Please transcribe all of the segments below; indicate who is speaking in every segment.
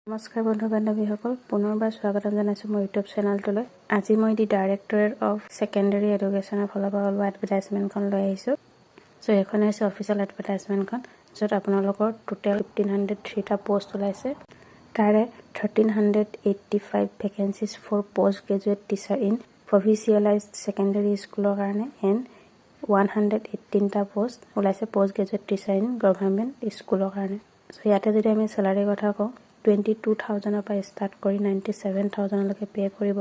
Speaker 1: নমস্কাৰ বন্ধু বান্ধৱীসকল, পুনৰবাৰ স্বাগতম জনাইছোঁ মোৰ ইউটিউব চেনেলটোলৈ। আজি মই দি ডাইৰেক্টৰেট অফ ছেকেণ্ডেৰী এডুকেশ্যনৰ ফালৰ পৰা ওলোৱা এডভাৰটাইজমেণ্টখন লৈ আহিছোঁ। চ' এইখন হৈছে অফিচিয়েল এডভাৰটাইজমেণ্টখন, য'ত আপোনালোকৰ টোটেল 1503টা পোষ্ট ওলাইছে। তাৰে 1385 vacancies for post graduate teacher in provincialised secondary স্কুলৰ কাৰণে এণ্ড 118টা পোষ্ট ওলাইছে post graduate teacher in government স্কুলৰ কাৰণে। চ' ইয়াতে যদি আমি চেলাৰীৰ কথা কওঁ, 22,000 পৰা ষ্টাৰ্ট কৰি 97,000লৈকে পে' কৰিব।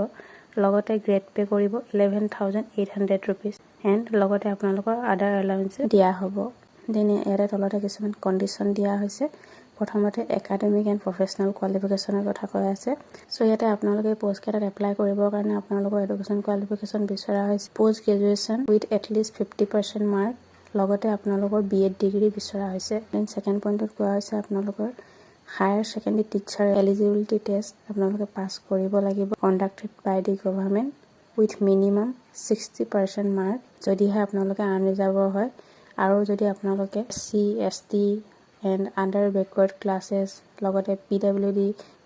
Speaker 1: লগতে গ্ৰেড পে' কৰিব 11,800 ৰুপিজ এণ্ড লগতে আপোনালোকৰ আদাৰ এলাউঞ্চ দিয়া হ'ব। দেন ইয়াতে তলতে কিছুমান কণ্ডিশ্যন দিয়া হৈছে। প্ৰথমতে একাডেমিক এণ্ড প্ৰফেচনেল কোৱালিফিকেশ্যনৰ কথা কৈ আছে। চ' ইয়াতে আপোনালোকে পষ্টকেইটাত এপ্লাই কৰিবৰ কাৰণে আপোনালোকৰ এডুকেশ্যন কোৱালিফিকেশ্যন বিচৰা হৈছে post graduation with at least 50% mark, লগতে আপোনালোকৰ BEd ডিগ্ৰী বিচৰা হৈছে। দেন ছেকেণ্ড পইণ্টত কোৱা হৈছে আপোনালোকৰ higher secondary teacher eligibility test আপোনালোকে পাছ কৰিব লাগিব, conducted by the government with minimum 60% mark যদিহে আপোনালোকে আনৰিজাৰ্ভৰ হয়, আৰু যদি আপোনালোকে SC ST and under backward classes লগতে PWD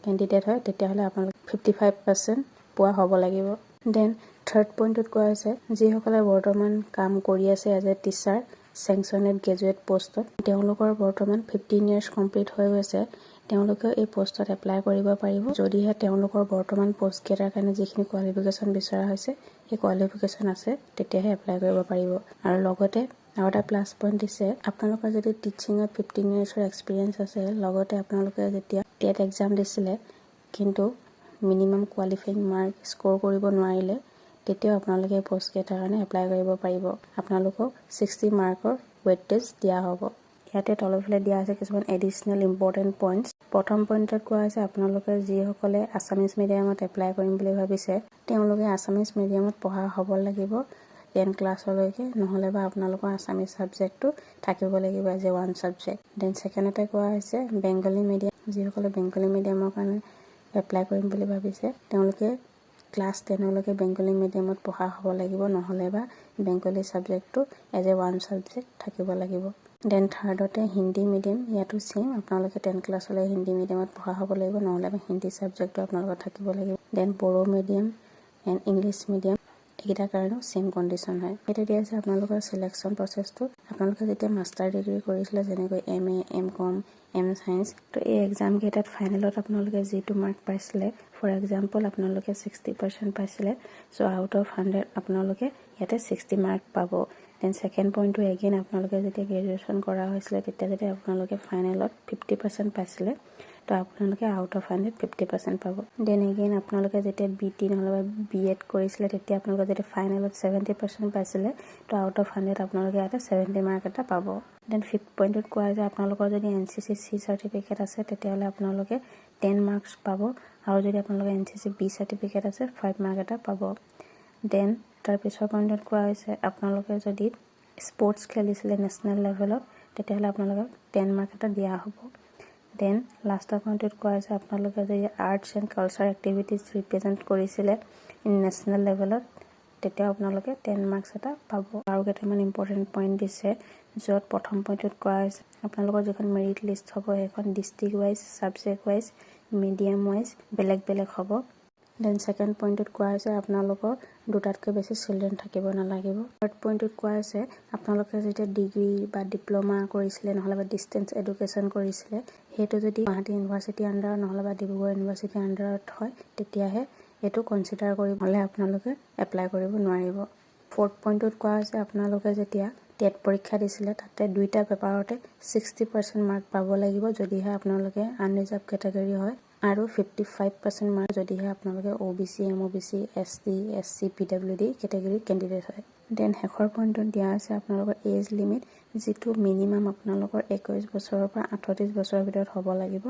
Speaker 1: কেণ্ডিডেট হয়, তেতিয়াহ'লে আপোনালোকে 55% পোৱা হ'ব লাগিব। দেন থাৰ্ড পইণ্টত কোৱা হৈছে যিসকলে বৰ্তমান কাম কৰি আছে এজ এ টিচাৰ চেংচনেড গ্ৰেজুৱেট পষ্টত, তেওঁলোকৰ বৰ্তমান 15 ইয়াৰ্ছ কমপ্লিট হৈ গৈছে, তেওঁলোকে এই পষ্টত এপ্লাই কৰিব পাৰিব যদিহে তেওঁলোকৰ বৰ্তমান পষ্টকেইটাৰ কাৰণে যিখিনি কোৱালিফিকেশ্যন বিচৰা হৈছে সেই কোৱালিফিকেশ্যন আছে, তেতিয়াহে এপ্লাই কৰিব পাৰিব। আৰু লগতে আৰু এটা প্লাছ পইণ্ট দিছে, আপোনালোকৰ যদি টিচিঙত 15 ইয়াৰ্ছৰ এক্সপিৰিয়েঞ্চ আছে, লগতে আপোনালোকে যেতিয়া টেট এক্সাম দিছিলে কিন্তু মিনিমাম কোৱালিফাইং মাৰ্ক স্ক'ৰ কৰিব নোৱাৰিলে, তেতিয়াও আপোনালোকে এই পষ্টকেইটাৰ কাৰণে এপ্লাই কৰিব পাৰিব। আপোনালোকক 60 মাৰ্কৰ ৱেইটেজ দিয়া হ'ব। ইয়াতে তলৰফালে দিয়া আছে কিছুমান এডিশ্যনেল ইম্পৰ্টেণ্ট পইণ্টছ। প্ৰথম পইণ্টত কোৱা হৈছে আপোনালোকে যিসকলে আছামিজ মিডিয়ামত এপ্লাই কৰিম বুলি ভাবিছে, তেওঁলোকে আছামিজ মিডিয়ামত পঢ়া হ'ব লাগিব 10 ক্লাছলৈকে, নহ'লে বা আপোনালোকৰ আছামিজ ছাবজেক্টটো থাকিব লাগিব এজ এ 1 ছাবজেক্ট। দেন ছেকেণ্ডতে কোৱা হৈছে বেংগলী মিডিয়াম, যিসকলে বেংগলী মিডিয়ামৰ কাৰণে এপ্লাই কৰিম বুলি ভাবিছে, তেওঁলোকে ক্লাছ 10লৈকে বেংগলী মিডিয়ামত পঢ়া হ'ব লাগিব, নহ'লে বা বেংগলী ছাবজেক্টটো এজ এ 1 ছাবজেক্ট থাকিব লাগিব। দেন থাৰ্ডতে হিন্দী মিডিয়াম, ইয়াতো ছেইম, আপোনালোকে 10 ক্লাছলৈ হিন্দী মিডিয়ামত পঢ়া হ'ব লাগিব, নহ'লে বা হিন্দী ছাবজেক্টটো আপোনালোকৰ থাকিব লাগিব। Then Bodo medium and English medium, এইকেইটাৰ কাৰণেও ছেইম কণ্ডিশ্যন হয়। এতিয়া দিয়া আছে আপোনালোকৰ চিলেকশ্যন প্ৰচেছটো। আপোনালোকে যেতিয়া মাষ্টাৰ ডিগ্ৰী কৰিছিলে, যেনেকৈ MA MCom M Science, তো এই এক্সামকেইটাত ফাইনেলত আপোনালোকে যিটো মাৰ্ক পাইছিলে, ফৰ এক্সাম্পল আপোনালোকে 60% পাইছিলে, চ' আউট অফ 100 আপোনালোকে ইয়াতে 60 মাৰ্ক পাব। দেন ছেকেণ্ড পইণ্টটো এগেইন আপোনালোকে যেতিয়া গ্ৰেজুৱেশ্যন কৰা হৈছিলে, তেতিয়া যেতিয়া আপোনালোকে ফাইনেলত 50% পাইছিলে, তো আপোনালোকে আউট অফ 100 50% পাব। দেন এগেইন আপোনালোকে যেতিয়া BT নহ'লে বা BEd কৰিছিলে, তেতিয়া আপোনালোকে যেতিয়া ফাইনেলত 70% পাইছিলে, তো আউট অফ 100 আপোনালোকে ইয়াতে 70 মাৰ্ক এটা পাব। দেন ফিফ্থ পইণ্টত কোৱা যায় আপোনালোকৰ যদি NCC C চাৰ্টিফিকেট আছে, তেতিয়াহ'লে আপোনালোকে 10 মাৰ্কছ পাব, আৰু যদি আপোনালোকৰ NCC B চাৰ্টিফিকেট আছে 5 মাৰ্ক এটা পাব। দেন তাৰ পিছৰ পইণ্টত কোৱা হৈছে আপোনালোকে যদি স্পৰ্টছ খেলিছিলে নেশ্যনেল লেভেলত, তেতিয়াহ'লে আপোনালোকক 10 মাৰ্ক এটা দিয়া হ'ব। দেন লাষ্টৰ পইণ্টত কোৱা হৈছে আপোনালোকে যদি arts and culture activities represent কৰিছিলে ইন নেশ্যনেল লেভেলত, তেতিয়াও আপোনালোকে 10 মাৰ্কছ এটা পাব। আৰু কেইটামান ইম্পৰ্টেণ্ট পইণ্ট দিছে, য'ত প্ৰথম পইণ্টত কোৱা হৈছে আপোনালোকৰ যিখন মেৰিট লিষ্ট হ'ব, সেইখন district wise, subject wise, medium wise বেলেগ বেলেগ হ'ব। দেন ছেকেণ্ড পইণ্টত কোৱা হৈছে আপোনালোকৰ দুটাতকৈ বেছি চিলড্ৰেন থাকিব নালাগিব। থাৰ্ড পইণ্টত কোৱা হৈছে আপোনালোকে যেতিয়া ডিগ্ৰী বা ডিপ্ল'মা কৰিছিলে, নহ'লে বা ডিষ্টেঞ্চ এডুকেশ্যন কৰিছিলে, সেইটো যদি গুৱাহাটী ইউনিভাৰ্চিটি আণ্ডাৰত নহ'লে বা ডিব্ৰুগড় ইউনিভাৰ্চিটি আণ্ডাৰত হয়, তেতিয়াহে এইটো কনচিডাৰ কৰি হ'লে আপোনালোকে এপ্লাই কৰিব নোৱাৰিব। ফ'ৰ্থ পইণ্টত কোৱা হৈছে আপোনালোকে যেতিয়া টেট পৰীক্ষা দিছিলে, তাতে দুইটা পেপাৰতে 60% মাৰ্ক পাব লাগিব যদিহে আপোনালোকে আনৰিজাৰ্ভ কেটেগৰী হয়, আৰু 55% মাৰ্ক যদিহে আপোনালোকে OBC MOBC ST SC PWD কেটেগৰীৰ কেণ্ডিডেট হয়। দেন শেষৰ পইণ্টত দিয়া আছে আপোনালোকৰ এজ লিমিট, যিটো মিনিমাম আপোনালোকৰ 21 বছৰৰ পৰা 38 বছৰৰ ভিতৰত হ'ব লাগিব,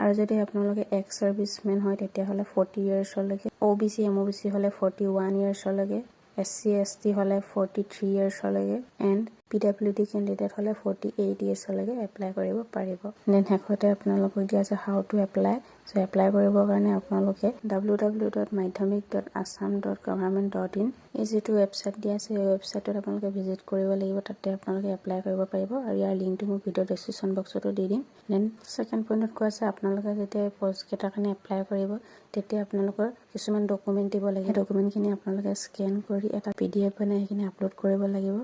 Speaker 1: আৰু যদি আপোনালোকে এক্স ছাৰ্ভিচমেন হয়, তেতিয়াহ'লে 40 ইয়াৰ্ছলৈকে, OBC MOBC হ'লে 41 ইয়াৰ্ছলৈকে, SC ST হ'লে 43 ইয়াৰ্ছলৈকে, এণ্ড PWD কেণ্ডিডেট হ'লে 48 ইয়েৰ্ছলৈকে এপ্লাই কৰিব পাৰিব। দেন শেষতে আপোনালোকক দিয়া আছে how to apply. So' apply কৰিবৰ কাৰণে আপোনালোকে www.madhyamik.assam.government.in এই যিটো ৱেবছাইট দিয়া আছে এই ৱেবছাইটত আপোনালোকে ভিজিট কৰিব লাগিব। তাতে আপোনালোকে এপ্লাই কৰিব পাৰিব আৰু ইয়াৰ লিংকটো মই ভিডিঅ' ডেছক্ৰিপশ্যন বক্সতো দি দিম। দেন ছেকেণ্ড পইণ্টত কোৱা আছে আপোনালোকে যেতিয়া পষ্টকেইটাৰ কাৰণে এপ্লাই কৰিব তেতিয়া আপোনালোকৰ কিছুমান ডকুমেণ্ট দিব লাগে। ডকুমেণ্টখিনি আপোনালোকে স্কেন কৰি এটা PDF বনাই সেইখিনি আপলোড কৰিব লাগিব।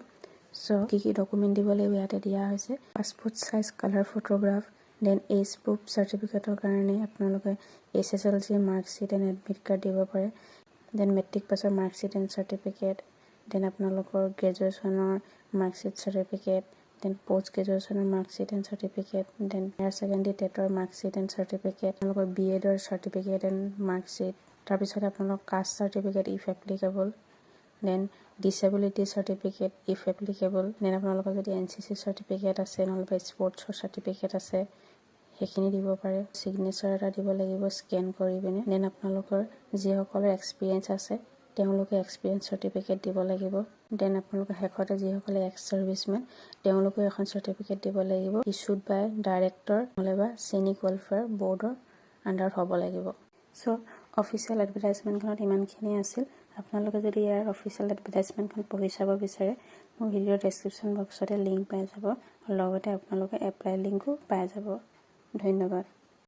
Speaker 1: চ' কি ডকুমেণ্ট দিব লাগিব ইয়াতে দিয়া হৈছে। Passport size colour photograph, then age proof চাৰ্টিফিকেটৰ কাৰণে আপোনালোকে SSLC marksheet and admit card দিব পাৰে। দেন মেট্ৰিক পাছৰ মাৰ্কশ্বিট এণ্ড চাৰ্টিফিকেট, দেন আপোনালোকৰ গ্ৰেজুৱেশ্যনৰ মাৰ্কশ্বিট চাৰ্টিফিকেট, দেন পোষ্ট গ্ৰেজুৱেশ্যনৰ marksheet and certificate, then higher secondary টেটৰ মাৰ্কশ্বিট এণ্ড চাৰ্টিফিকেট, আপোনালোকৰ BEdৰ চাৰ্টিফিকেট এণ্ড মাৰ্কশ্বিট, তাৰপিছত আপোনালোকৰ caste certificate if applicable, then disability certificate if applicable, then আপোনালোকৰ যদি NCC চাৰ্টিফিকেট আছে নহ'লে স্পৰ্টছৰ চাৰ্টিফিকেট আছে সেইখিনি দিব পাৰে। ছিগনেচাৰ এটা দিব লাগিব স্কেন কৰি পিনে। দেন আপোনালোকৰ যিসকলৰ এক্সপিৰিয়েঞ্চ আছে তেওঁলোকে এক্সপিৰিয়েঞ্চ চাৰ্টিফিকেট দিব লাগিব। দেন আপোনালোকে শেষতে যিসকলে এক্স ছাৰ্ভিচমেন তেওঁলোকেও এখন চাৰ্টিফিকেট দিব লাগিব। ইছ্যুড বাই ডাইৰেক্টৰ নহ'লে বা চেনিক ৱেলফেয়াৰ বৰ্ডৰ আণ্ডাৰত হ'ব লাগিব। চ' অফিচিয়েল এডভাৰটাইজমেণ্টখনত ইমানখিনি আছিল। আপোনালোকে যদি ইয়াৰ অফিচিয়েল এডভাৰটাইজমেণ্টখন পঢ়ি চাব বিচাৰে মোৰ ভিডিঅ'ৰ ডেছক্ৰিপশ্যন বক্সতে লিংক পাই যাব আৰু লগতে আপোনালোকে এপ্লাই লিংকো পাই যাব। ধন্যবাদ।